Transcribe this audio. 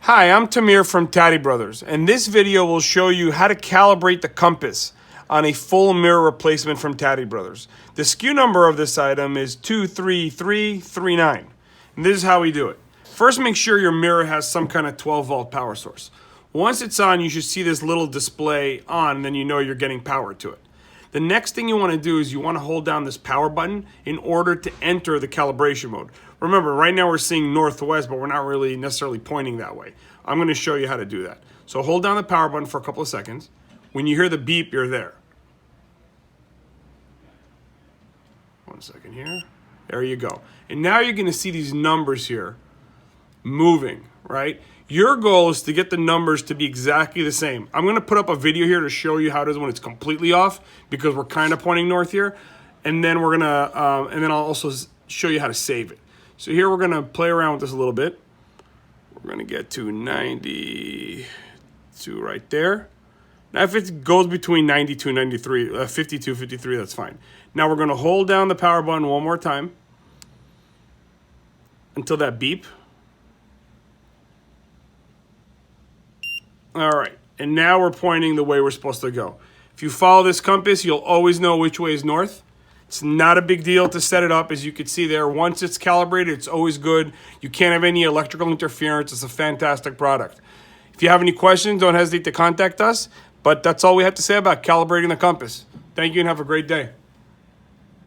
Hi, I'm Tamir from TadiBrothers, and this video will show you how to calibrate the compass on a full mirror replacement from TadiBrothers. The SKU number of this item is 23339, and this is how we do it. First, make sure your mirror has some kind of 12-volt power source. Once it's on, you should see this little display on, and then you know you're getting power to it. The next thing you want to do is you want to hold down this power button in order to enter the calibration mode. Remember, right now we're seeing northwest, but we're not really necessarily pointing that way. I'm going to show you how to do that. So hold down the power button for a couple of seconds. When you hear the beep, you're there. 1 second here. There you go. And now you're going to see these numbers here moving, right? Your goal is to get the numbers to be exactly the same. I'm going to put up a video here to show you how it is when it's completely off, because we're kind of pointing north here. And then we're going to, and then I'll also show you how to save it. So here we're going to play around with this a little bit. We're going to get to 92 right there. Now if it goes between 92 and 93, 52, 53, that's fine. Now we're going to hold down the power button one more time until that beep. All right, and now we're pointing the way we're supposed to go. If you follow this compass, you'll always know which way is north. It's not a big deal to set it up, as you can see there. Once it's calibrated, it's always good. You can't have any electrical interference. It's a fantastic product. If you have any questions, don't hesitate to contact us. But that's all we have to say about calibrating the compass. Thank you and have a great day.